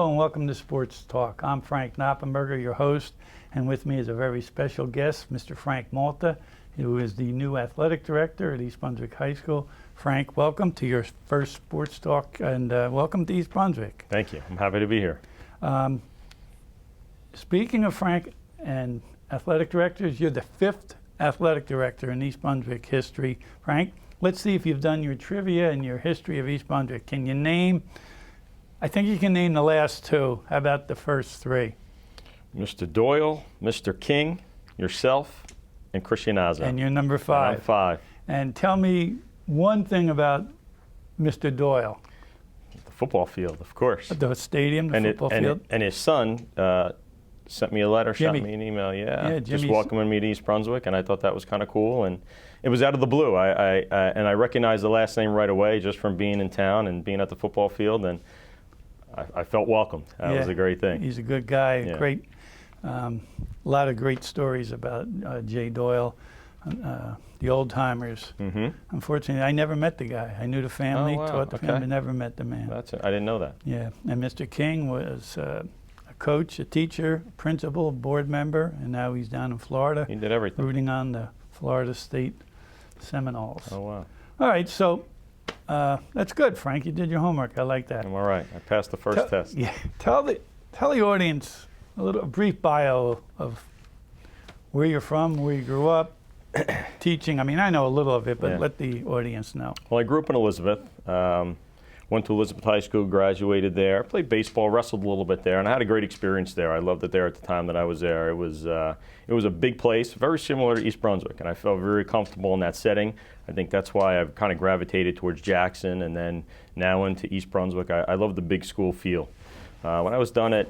Hello and welcome to Sports Talk. I'm Frank Noppenberger, your host, and with me is a very special guest, Mr. Frank Malta, who is the new athletic director at East Brunswick High School. Frank, welcome to your first Sports Talk, and welcome to East Brunswick. Thank you. I'm happy to be here. Speaking of Frank and athletic directors, you're the fifth athletic director in East Brunswick history. Frank, let's see if you've done your trivia and your history of East Brunswick. Can you name, I think you can name the last two. How about the first three? Mr. Doyle, Mr. King, yourself, and Christianazzo. And you're number five. And I'm five. And tell me one thing about Mr. Doyle. The football field, of course. The stadium, the football field. And his son sent me a letter, Jimmy. shot me an email, just Jimmy's welcoming me to East Brunswick, and I thought that was kind of cool. And it was out of the blue. I recognized the last name right away just from being in town and being at the football field, and I felt welcomed. That was a great thing. He's a good guy. Yeah. Great, a lot of great stories about Jay Doyle, the old timers. Mm-hmm. Unfortunately, I never met the guy. I knew the family, taught the family, never met the man. That's it. I didn't know that. Yeah, and Mr. King was a coach, a teacher, a principal, a board member, and now he's down in Florida. He did everything. Rooting on the Florida State Seminoles. Oh, wow. All right, so that's good, Frank. You did your homework. I like that. I'm all right. I passed the first test. Yeah. Tell the audience a brief bio of where you're from, where you grew up, teaching. I mean, I know a little of it, but let the audience know. Well, I grew up in Elizabeth. Went to Elizabeth High School, graduated there. Played baseball, wrestled a little bit there, and I had a great experience there. I loved it there at the time that I was there. It was a big place, very similar to East Brunswick, and I felt very comfortable in that setting. I think that's why I've kind of gravitated towards Jackson, and then now into East Brunswick. I love the big school feel. When I was done at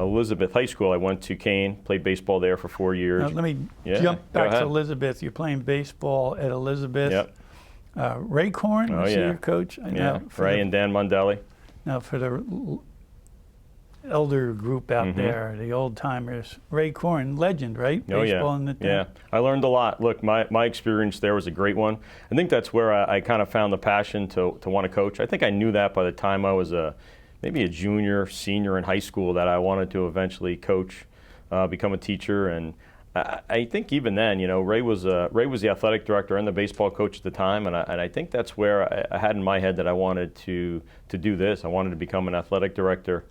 Elizabeth High School, I went to Kane, played baseball there for 4 years. Now, let me jump back to Elizabeth. You're playing baseball at Elizabeth. Yep. Ray Korn was your coach? Ray and Dan Mondelli. Now, for the elder group out there, the old timers, Ray Korn, legend, right? Oh, baseball in the town. Yeah. I learned a lot. Look, my experience there was a great one. I think that's where I kind of found the passion to want to coach. I think I knew that by the time I was maybe a junior, senior in high school, that I wanted to eventually coach, become a teacher. And I think even then, Ray was the athletic director and the baseball coach at the time, and I think that's where I had in my head that I wanted to do this. I wanted to become an athletic director,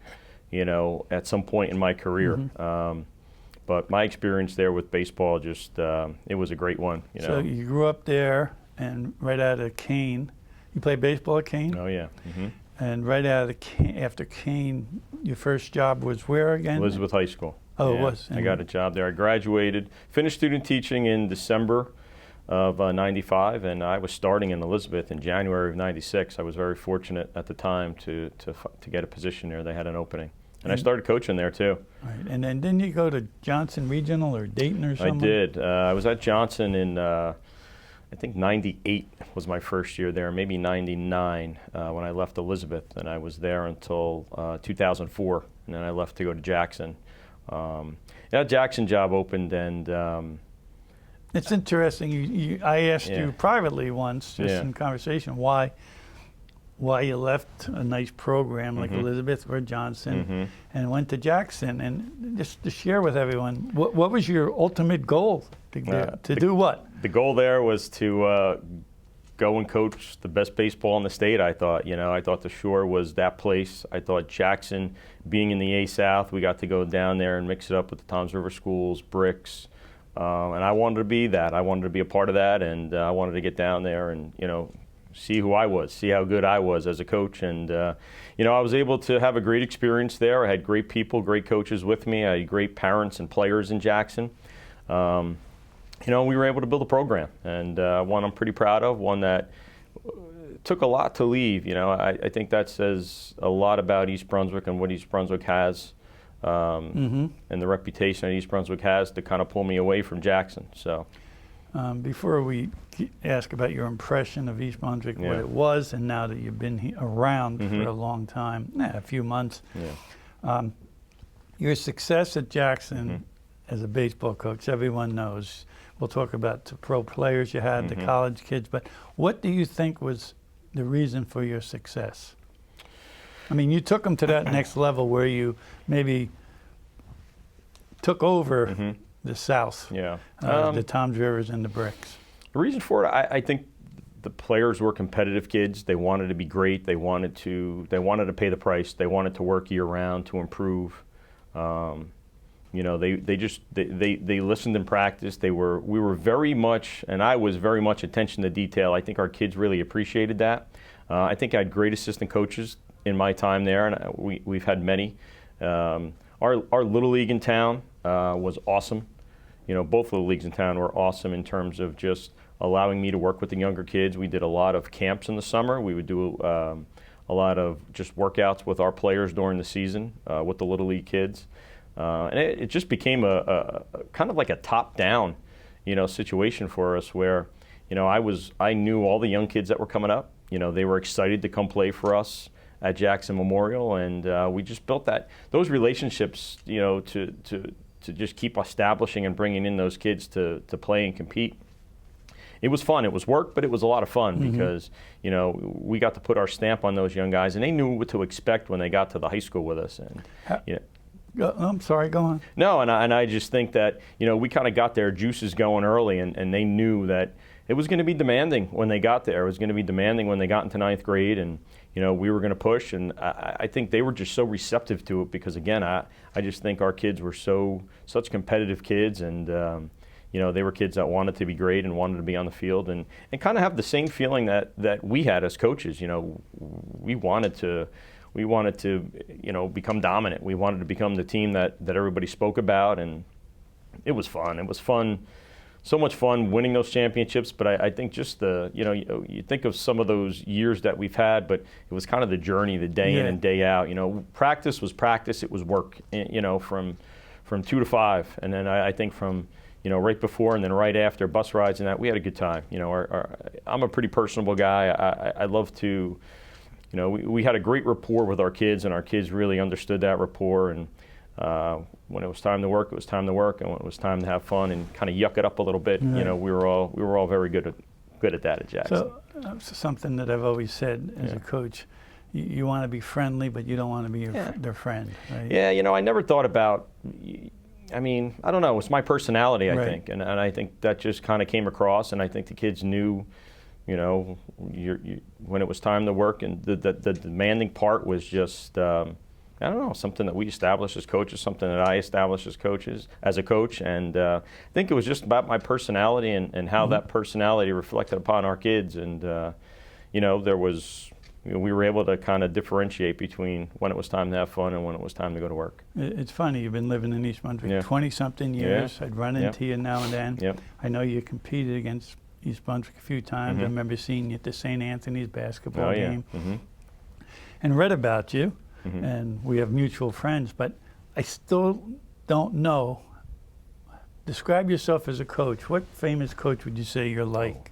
at some point in my career. But my experience there with baseball it was a great one. So you grew up there, and right out of Kane, you played baseball at Kane? Oh yeah. Mm-hmm. And right out of after Kane, your first job was where again? Elizabeth High School. Oh, it was. I got a job there. I graduated, finished student teaching in December of '95, and I was starting in Elizabeth in January of '96. I was very fortunate at the time to get a position there. They had an opening, and I started coaching there too. Right, and then didn't you go to Johnson Regional or Dayton or something? I did. I was at Johnson in I think '98 was my first year there, maybe '99 when I left Elizabeth, and I was there until 2004, and then I left to go to Jackson. That Jackson job opened, and it's interesting. I asked you privately once, just in conversation, why you left a nice program like Elizabeth or Johnson and went to Jackson, and just to share with everyone, what was your ultimate goal to do what? The goal there was to go and coach the best baseball in the state. I thought, I thought the Shore was that place. I thought Jackson, being in the A South, we got to go down there and mix it up with the Toms River schools, Bricks, and I wanted to be that. I wanted to be a part of that, and I wanted to get down there and, see who I was, see how good I was as a coach. And, I was able to have a great experience there. I had great people, great coaches with me. I had great parents and players in Jackson. We were able to build a program, and one I'm pretty proud of, one that took a lot to leave. I think that says a lot about East Brunswick and what East Brunswick has, and the reputation that East Brunswick has to kind of pull me away from Jackson. So, before we ask about your impression of East Brunswick, what it was, and now that you've been around for a long time, a few months, your success at Jackson as a baseball coach, everyone knows. We'll talk about the pro players you had, the college kids, but what do you think was the reason for your success? I mean, you took them to that next level where you maybe took over the South, the Toms Rivers and the Bricks. The reason for it, I think the players were competitive kids. They wanted to be great. They wanted to pay the price. They wanted to work year round to improve. You know, they listened and practiced. We were very much, and I was very much attention to detail. I think our kids really appreciated that. I think I had great assistant coaches in my time there, and we've had many. Our Little League in town was awesome. You know, both of the leagues in town were awesome in terms of just allowing me to work with the younger kids. We did a lot of camps in the summer. We would do a lot of just workouts with our players during the season with the Little League kids. And it just became a kind of like a top-down, you know, situation for us where, you know, I knew all the young kids that were coming up. You know, they were excited to come play for us at Jackson Memorial, and we just built those relationships, you know, to just keep establishing and bringing in those kids to play and compete. It was fun. It was work, but it was a lot of fun because, you know, we got to put our stamp on those young guys, and they knew what to expect when they got to the high school with us. And you know, I'm sorry, go on. No, and I just think that, you know, we kind of got their juices going early, and they knew that it was going to be demanding when they got there. It was going to be demanding when they got into ninth grade, and, you know, we were going to push. And I think they were just so receptive to it because, again, I just think our kids were such competitive kids, and, you know, they were kids that wanted to be great and wanted to be on the field and kind of have the same feeling that we had as coaches. You know, we wanted to, you know, become dominant. We wanted to become the team that everybody spoke about, and it was fun. It was fun, so much fun winning those championships. But I think just you think of some of those years that we've had, but it was kind of the journey, the day in and day out. You know, practice was practice. It was work, you know, from 2 to 5. And then I think from, you know, right before and then right after bus rides and that, we had a good time. You know, I'm a pretty personable guy. I love to, you know, we had a great rapport with our kids, and our kids really understood that rapport. And when it was time to work, it was time to work, and when it was time to have fun and kind of yuck it up a little bit, you know, we were all very good at that at Jackson. So something that I've always said as a coach, you want to be friendly, but you don't want to be their friend. Right? Yeah, you know, I never thought about. I mean, I don't know. It's my personality, I think, and I think that just kind of came across, and I think the kids knew. You know, when it was time to work, and the demanding part was just, I don't know, something that we established as coaches, something that I established as a coach, and I think it was just about my personality and how that personality reflected upon our kids, and you know, we were able to kind of differentiate between when it was time to have fun and when it was time to go to work. It's funny, you've been living in East Brunswick 20-something years. I'd run into you now and then. I know you competed against East Brunswick a few times. I remember seeing you at the St. Anthony's basketball game and read about you, and we have mutual friends, but I still don't know. Describe yourself as a coach. What famous coach would you say you're like?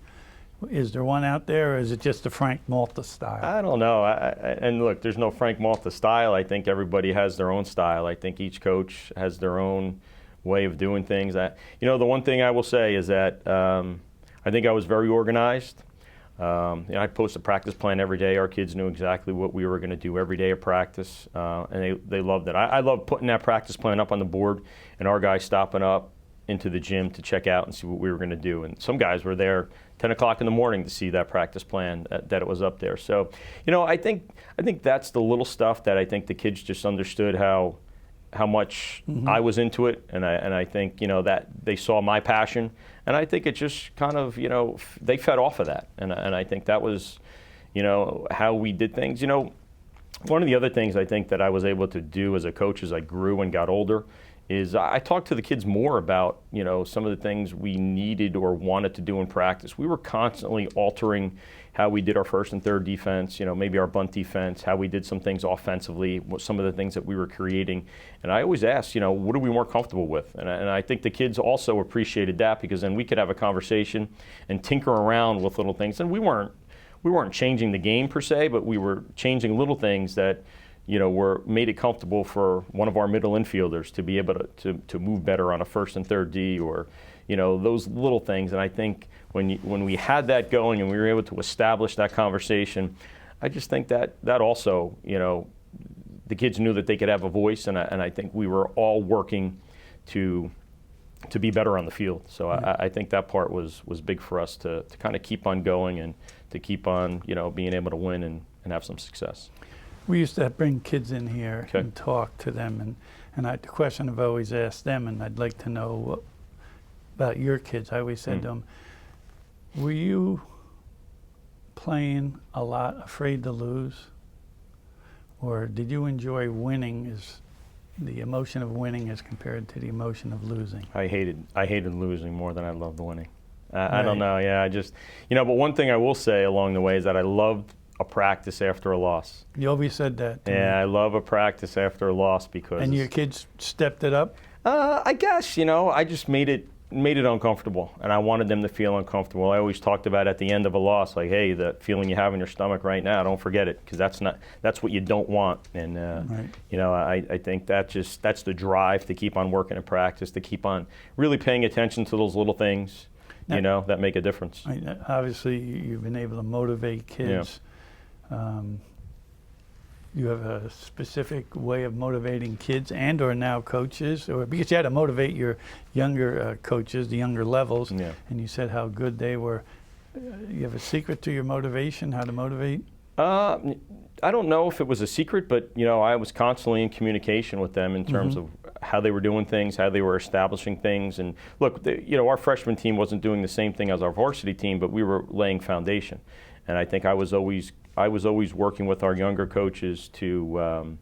Is there one out there, or is it just the Frank Malta style? I don't know. And look, there's no Frank Malta style. I think everybody has their own style. I think each coach has their own way of doing things. You know, the one thing I will say is that I think I was very organized. You know, I'd post a practice plan every day. Our kids knew exactly what we were going to do every day of practice, and they loved it. I loved putting that practice plan up on the board and our guys stopping up into the gym to check out and see what we were going to do. And some guys were there 10 o'clock in the morning to see that practice plan that it was up there. So, you know, I think that's the little stuff that I think the kids just understood how much I was into it, and I think, you know, that they saw my passion, and I think it just kind of, you know, they fed off of that, and I think that was, you know, how we did things. You know, one of the other things I think that I was able to do as a coach as I grew and got older is I talked to the kids more about, you know, some of the things we needed or wanted to do in practice. We were constantly altering how we did our first and third defense, you know, maybe our bunt defense, how we did some things offensively, some of the things that we were creating. And I always asked, you know, what are we more comfortable with? And I think the kids also appreciated that, because then we could have a conversation and tinker around with little things. And we weren't changing the game per se, but we were changing little things that, you know, made it comfortable for one of our middle infielders to be able to move better on a first and third D, or, you know, those little things. And I think when we had that going and we were able to establish that conversation, I just think that also, you know, the kids knew that they could have a voice, and I think we were all working to be better on the field. So I think that part was big for us to kind of keep on going and to keep on, being able to win and have some success. We used to bring kids in here and talk to them, and the question I've always asked them, and I'd like to know about your kids. I always said to them, were you playing a lot afraid to lose? Or did you enjoy winning, as the emotion of winning as compared to the emotion of losing? I hated losing more than I loved winning. I don't know. Yeah, I just, but one thing I will say along the way is that I loved a practice after a loss. You always said that. Yeah, I love a practice after a loss because. And your kids stepped it up? I guess, I just made it uncomfortable, and I wanted them to feel uncomfortable. I always talked about at the end of a loss, like, hey, the feeling you have in your stomach right now, don't forget it, because that's what you don't want. And I think that's the drive to keep on working in practice, to keep on really paying attention to those little things, now, that make a difference. Obviously, you've been able to motivate kids. You have a specific way of motivating kids and or now coaches, or because you had to motivate your younger coaches, the younger levels, and you said how good they were. You have a secret to your motivation, how to motivate? I don't know if it was a secret, but I was constantly in communication with them in terms of how they were doing things, how they were establishing things. And look, our freshman team wasn't doing the same thing as our varsity team, but we were laying foundation. And I think I was always working with our younger coaches to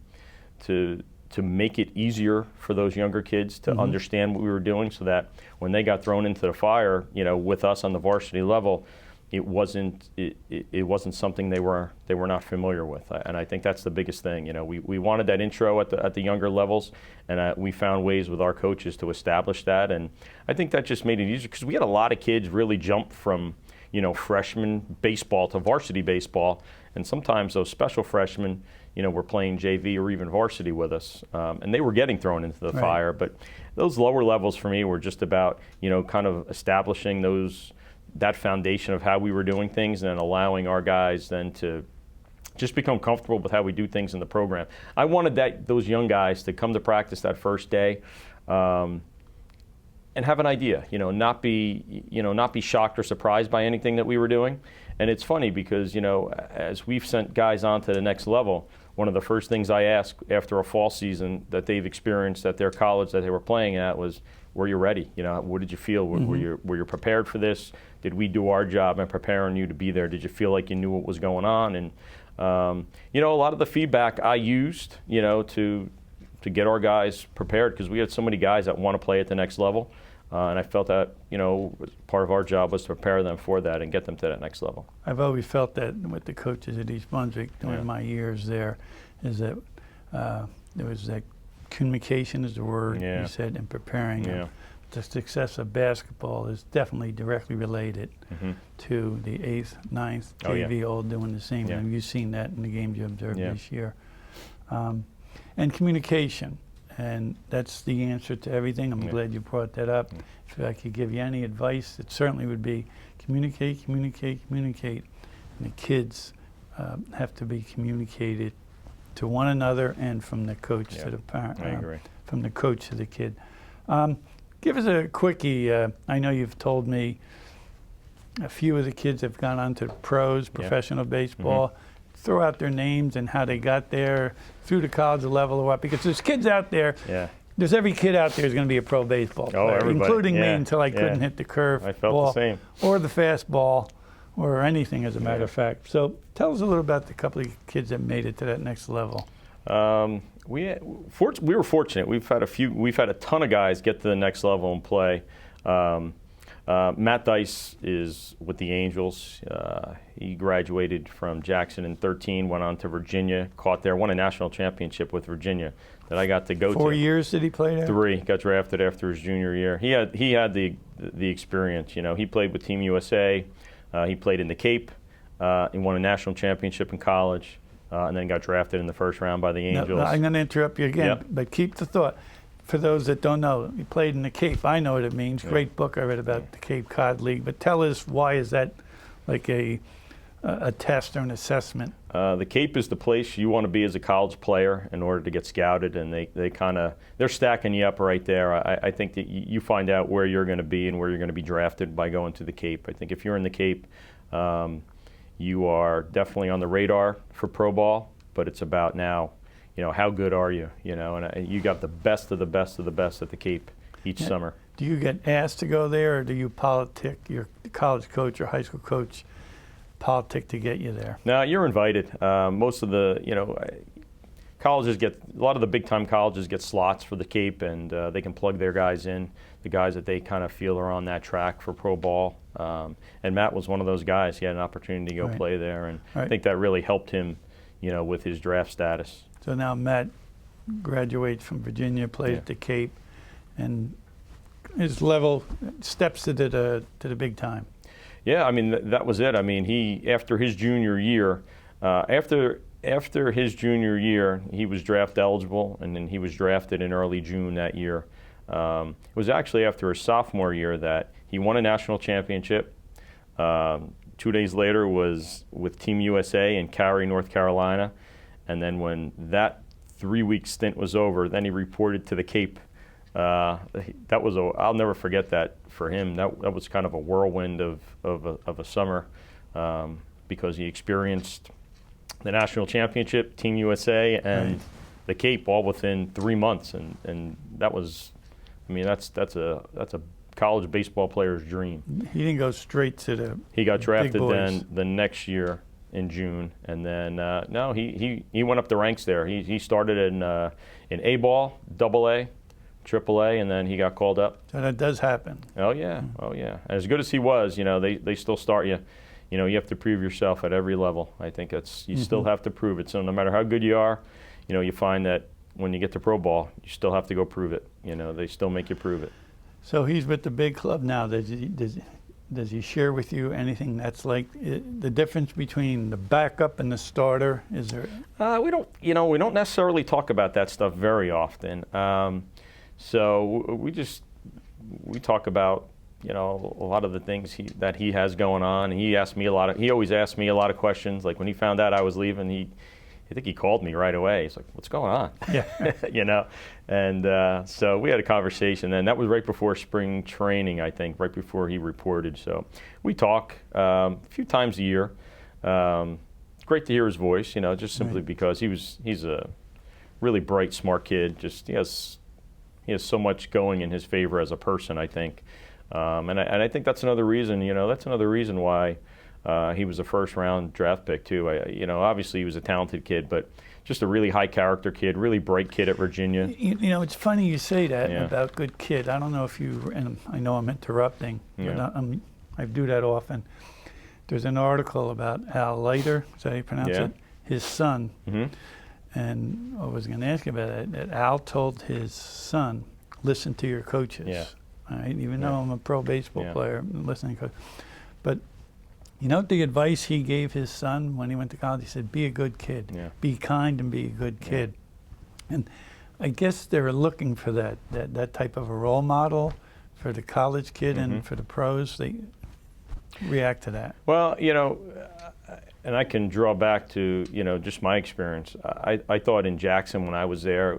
make it easier for those younger kids to understand what we were doing, so that when they got thrown into the fire, with us on the varsity level, it wasn't something they were not familiar with. And I think that's the biggest thing. We wanted that intro at the younger levels, and we found ways with our coaches to establish that. And I think that just made it easier, because we had a lot of kids really jump from freshman baseball to varsity baseball, and sometimes those special freshmen, were playing JV or even varsity with us, and they were getting thrown into the fire. But those lower levels for me were just about, kind of establishing that foundation of how we were doing things, and then allowing our guys then to just become comfortable with how we do things in the program. I wanted those young guys to come to practice that first day, and have an idea, not be shocked or surprised by anything that we were doing. And it's funny because, as we've sent guys on to the next level, one of the first things I ask after a fall season that they've experienced at their college that they were playing at was, were you ready? What did you feel? Were you prepared for this? Did we do our job in preparing you to be there? Did you feel like you knew what was going on? And, a lot of the feedback I used, to get our guys prepared, because we had so many guys that want to play at the next level. And I felt that, part of our job was to prepare them for that and get them to that next level. I've always felt that with the coaches at East Brunswick during my years there, is that there was that communication is the word you said, in preparing them. The success of basketball is definitely directly related to the 8th, 9th, JV all doing the same. And you've seen that in the games you observed this year. And communication. And that's the answer to everything. I'm glad you brought that up. If I could give you any advice, it certainly would be communicate, communicate, communicate. And the kids have to be communicated to one another and from the coach to the parent. I agree. From the coach to the kid. Give us a quickie. I know you've told me a few of the kids have gone on to pros, professional baseball. Throw out their names and how they got there, through the college level or what, because there's kids out there. There's every kid out there is going to be a pro baseball player, including me, until I couldn't hit the curve I felt the same. Or the fastball or anything, as a matter of fact. So tell us a little about the couple of kids that made it to that next level. We were fortunate. We've had a ton of guys get to the next level and play. Matt Dice is with the Angels. He graduated from Jackson in 2013, went on to Virginia, won a national championship with Virginia that I got to go to. 4 years did he play there? 3. Got drafted after his junior year. He had the experience. He played with Team USA. He played in the Cape. He won a national championship in college, and then got drafted in the first round by the Angels. I'm going to interrupt you again, but keep the thought. For those that don't know, he played in the Cape. I know what it means. Great book I read about the Cape Cod League. But tell us, why is that like a test or an assessment? The Cape is the place you want to be as a college player in order to get scouted, and they're stacking you up right there. I think that you find out where you're going to be and where you're going to be drafted by going to the Cape. I think if you're in the Cape, you are definitely on the radar for pro ball, but it's about now, how good are you, and you got the best of the best of the best at the Cape each summer. Do you get asked to go there, or do you politic, your college coach or high school coach politic to get you there? No, you're invited. Most of the, colleges a lot of the big time colleges get slots for the Cape, and they can plug their guys in, the guys that they kind of feel are on that track for pro ball. And Matt was one of those guys. He had an opportunity to go play there, and I think that really helped him, with his draft status. So now Matt graduates from Virginia, plays at the Cape, and his level steps to the big time. Yeah, I mean, that was it. I mean, after his junior year, after his junior year, he was draft eligible, and then he was drafted in early June that year. It was actually after his sophomore year that he won a national championship. 2 days later was with Team USA in Cary, North Carolina. And then when that 3-week stint was over, then he reported to the Cape. I'll never forget that for him. That was kind of a whirlwind of a summer because he experienced the national championship, Team USA, and the Cape all within 3 months, and that was, that's a college baseball player's dream. He didn't go straight to the He got drafted big boys. then the next year in June, and then he went up the ranks there. He started in A ball, AA, AAA, and then he got called up. So that does happen. Oh yeah, As good as he was, they still start you. You have to prove yourself at every level. I think you still have to prove it. So no matter how good you are, you find that when you get to pro ball, you still have to go prove it. They still make you prove it. So he's with the big club now. Does he share with you anything that's like the difference between the backup and the starter? Is there? We don't necessarily talk about that stuff very often. So we talk about a lot of the things that he has going on. And he always asks me a lot of questions. Like when he found out I was leaving, I think he called me right away. He's like, "What's going on?" Yeah. And so we had a conversation, and that was right before spring training, I think, right before he reported. So we talk a few times a year. Great to hear his voice, just simply because he's a really bright, smart kid. Just he has so much going in his favor as a person, I think. And I think that's another reason, that's another reason why he was a first-round draft pick, too. Obviously he was a talented kid, but just a really high-character kid, really bright kid at Virginia. It's funny you say that about good kid. I don't know if and I know I'm interrupting, but I do that often. There's an article about Al Leiter, is that how you pronounce it? His son. Mm-hmm. And I was going to ask you about it, that Al told his son, listen to your coaches. Yeah. All right? Even though I'm a pro baseball player, I'm listening to coaches. But the advice he gave his son when he went to college? He said, be a good kid. Yeah. Be kind and be a good kid. And I guess they were looking for that type of a role model for the college kid and for the pros. They react to that. Well, and I can draw back to, just my experience. I thought in Jackson when I was there,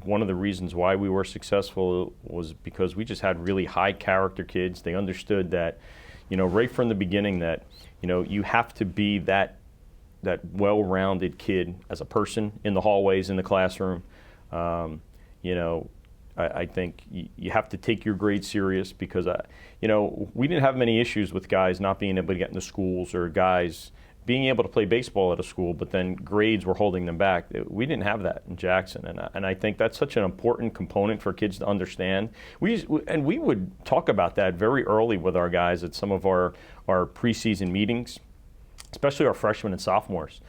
one of the reasons why we were successful was because we just had really high character kids. They understood that, right from the beginning that, you have to be that well-rounded kid as a person in the hallways, in the classroom. I think you have to take your grades serious because, we didn't have many issues with guys not being able to get into schools or guys being able to play baseball at a school, but then grades were holding them back. We didn't have that in Jackson, and I think that's such an important component for kids to understand. We would talk about that very early with our guys at some of our preseason meetings, especially our freshmen and sophomores,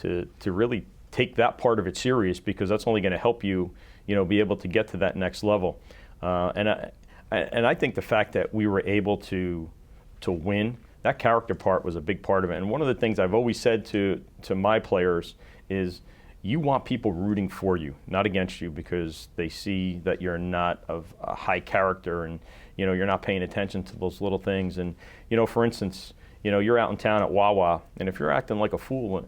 to really take that part of it serious because that's only going to help you, be able to get to that next level. And I think the fact that we were able to win, that character part was a big part of it. And one of the things I've always said to my players is you want people rooting for you, not against you, because they see that you're not of a high character and, you're not paying attention to those little things. And, for instance, you're out in town at Wawa, and if you're acting like a fool,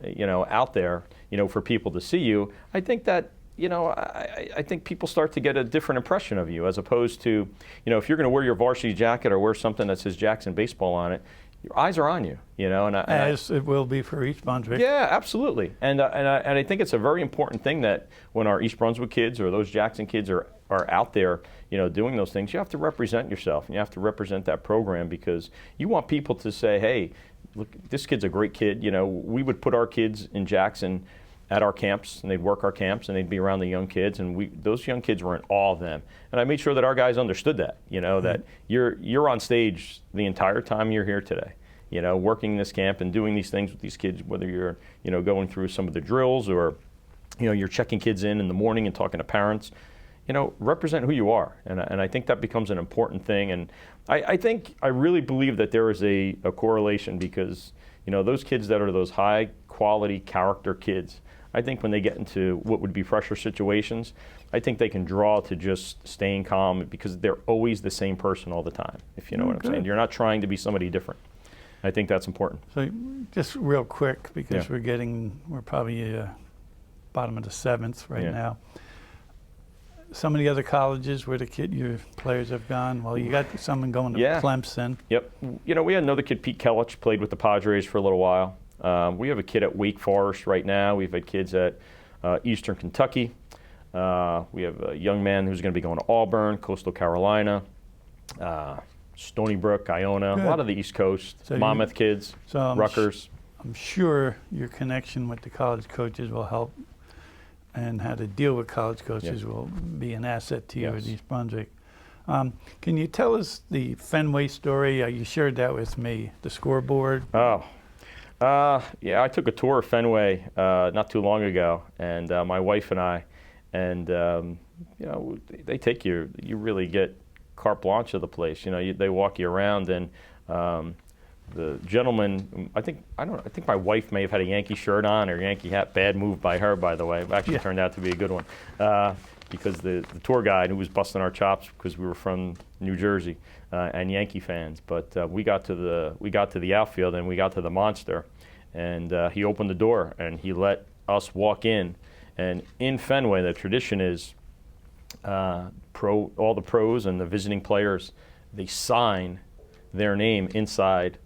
out there, for people to see you, I think that, I think people start to get a different impression of you, as opposed to, if you're going to wear your varsity jacket or wear something that says Jackson Baseball on it, your eyes are on you, As it will be for East Brunswick. Yeah, absolutely. And I think it's a very important thing that when our East Brunswick kids or those Jackson kids are out there, doing those things, you have to represent yourself and you have to represent that program, because you want people to say, hey, look, this kid's a great kid. We would put our kids in Jackson at our camps, and they'd work our camps, and they'd be around the young kids, and those young kids were in awe of them. And I made sure that our guys understood that, that you're on stage the entire time you're here today, working this camp and doing these things with these kids, whether you're, going through some of the drills or, you're checking kids in the morning and talking to parents, represent who you are. And I think that becomes an important thing. And I really believe that there is a correlation, because, those kids that are those high quality character kids, I think when they get into what would be pressure situations, I think they can draw to just staying calm, because they're always the same person all the time, if you know what I'm saying. You're not trying to be somebody different. I think that's important. So just real quick, because we're probably bottom of the seventh right now. Some of the other colleges where your players have gone, well, you got someone going to Clemson. Yep. We had another kid, Pete Kellich, played with the Padres for a little while. We have a kid at Wake Forest right now. We've had kids at Eastern Kentucky. We have a young man who's going to be going to Auburn, Coastal Carolina, Stony Brook, Iona, a lot of the East Coast, so Monmouth kids, Rutgers. I'm sure your connection with the college coaches will help, and how to deal with college coaches will be an asset to you at East Brunswick. Can you tell us the Fenway story? You shared that with me, the scoreboard. Yeah, I took a tour of Fenway not too long ago, and my wife and I, and they take you really get carte blanche of the place. They walk you around, and the gentleman, I think my wife may have had a Yankee shirt on or Yankee hat. Bad move by her, by the way. It actually turned out to be a good one, because the tour guide, who was busting our chops because we were from New Jersey and Yankee fans, but we got to the outfield and we got to the monster, and he opened the door and he let us walk in. And in Fenway, the tradition is all the pros and the visiting players, they sign their name inside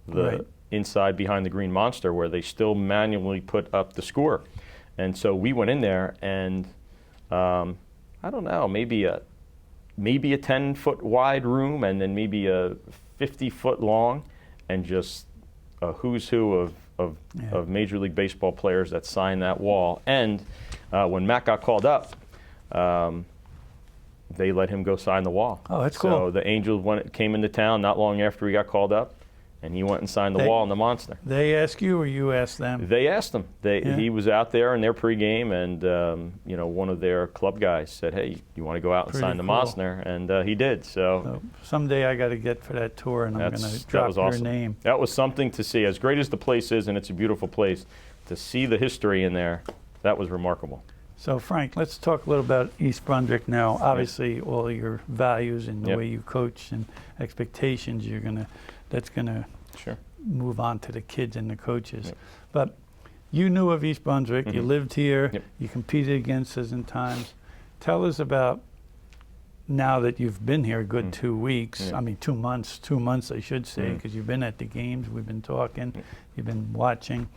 behind the green monster, where they still manually put up the score. And so we went in there, and I don't know, maybe a 10-foot wide room, and then maybe a 50-foot long, and just a who's who of Major League Baseball players that signed that wall. And when Matt got called up, they let him go sign the wall. Oh, that's cool. So the Angels came into town not long after he got called up, and he went and signed the wall in the monster. They asked you, or you asked them? They asked him. He was out there in their pregame, and one of their club guys said, "Hey, you want to go out and sign the monster?" And he did. So someday I got to get for that tour, and I'm going to drop your name. That was something to see. As great as the place is, and it's a beautiful place, to see the history in there, that was remarkable. So Frank, let's talk a little about East Brunswick now. Obviously, all your values and the way you coach and expectations, that's gonna move on to the kids and the coaches. But you knew of East Brunswick. You lived here. You competed against us in times. Tell us about, now that you've been here a good 2 weeks. I mean, 2 months. 2 months, I should say, because you've been at the games. We've been talking. You've been watching.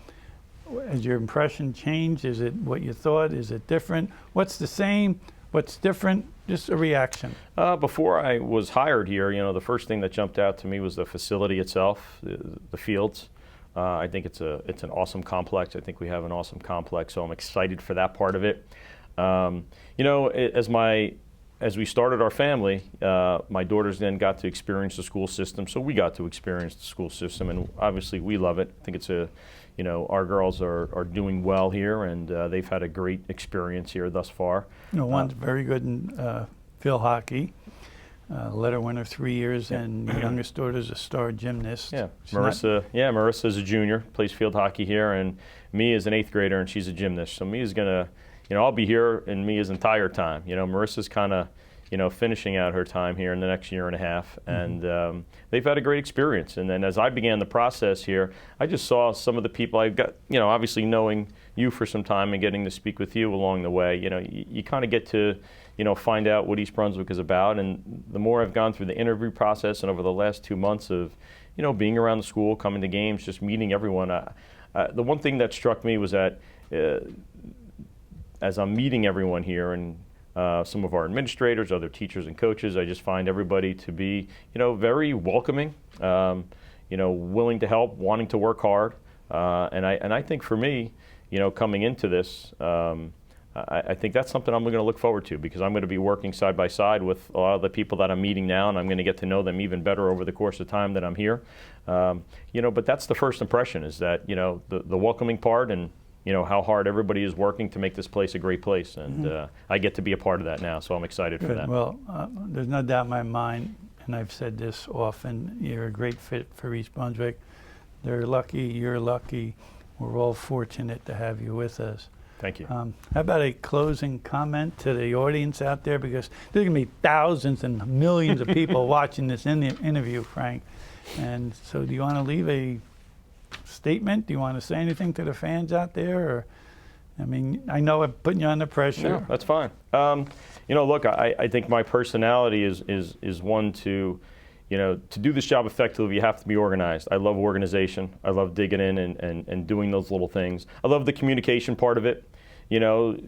Has your impression changed? Is it what you thought? Is it different? What's the same? What's different? Just a reaction. Before I was hired here, the first thing that jumped out to me was the facility itself, the fields. I think it's an awesome complex. I think we have an awesome complex, so I'm excited for that part of it. As we started our family, my daughters then got to experience the school system, so we got to experience the school system, and obviously we love it. I think it's our girls are doing well here, and they've had a great experience here thus far. One's very good in field hockey, letter winner 3 years, and the youngest daughter's a star gymnast. Yeah, Marissa's a junior, plays field hockey here, and Mia is an 8th grader, and she's a gymnast. So Mia's gonna, I'll be here in Mia's entire time. Marissa's kind of, finishing out her time here in the next year and a half. And they've had a great experience. And then as I began the process here, I just saw some of the people I've got, obviously knowing you for some time and getting to speak with you along the way, you kind of get to, find out what East Brunswick is about. And the more I've gone through the interview process and over the last 2 months of, being around the school, coming to games, just meeting everyone, the one thing that struck me was that as I'm meeting everyone here and some of our administrators, other teachers and coaches, I just find everybody to be, very welcoming, willing to help, wanting to work hard. And I think for me, coming into this, I think that's something I'm going to look forward to, because I'm going to be working side by side with a lot of the people that I'm meeting now, and I'm going to get to know them even better over the course of time that I'm here. But that's the first impression, is that, the welcoming part, and how hard everybody is working to make this place a great place. And I get to be a part of that now, so I'm excited for that. Well, there's no doubt in my mind, and I've said this often, you're a great fit for East Brunswick. They're lucky, you're lucky. We're all fortunate to have you with us. Thank you. How about a closing comment to the audience out there? Because there's going to be thousands and millions of people watching this interview, Frank. And so do you want to leave a statement? Do you want to say anything to the fans out there? Or, I know I'm putting you under pressure. No, that's fine. Look, I think my personality is one to, to do this job effectively, you have to be organized. I love organization. I love digging in and doing those little things. I love the communication part of it. You're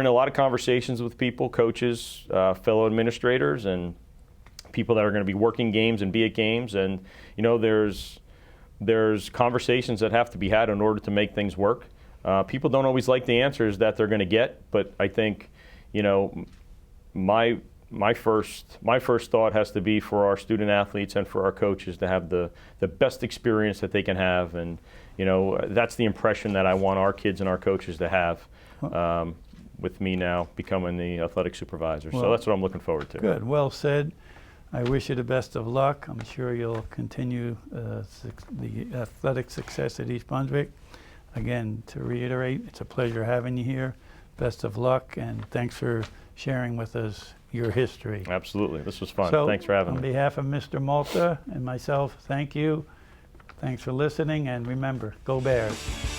in a lot of conversations with people, coaches, fellow administrators, and people that are going to be working games and be at games. And, there's conversations that have to be had in order to make things work. People don't always like the answers that they're going to get, but I think, my first thought has to be for our student athletes and for our coaches to have the best experience that they can have. And, that's the impression that I want our kids and our coaches to have with me now becoming the athletic supervisor. So that's what I'm looking forward to. Good. Well said. I wish you the best of luck. I'm sure you'll continue the athletic success at East Brunswick. Again, to reiterate, it's a pleasure having you here. Best of luck, and thanks for sharing with us your history. Absolutely. This was fun. So, thanks for having me. On behalf of Mr. Malta and myself, thank you. Thanks for listening, and remember, go Bears.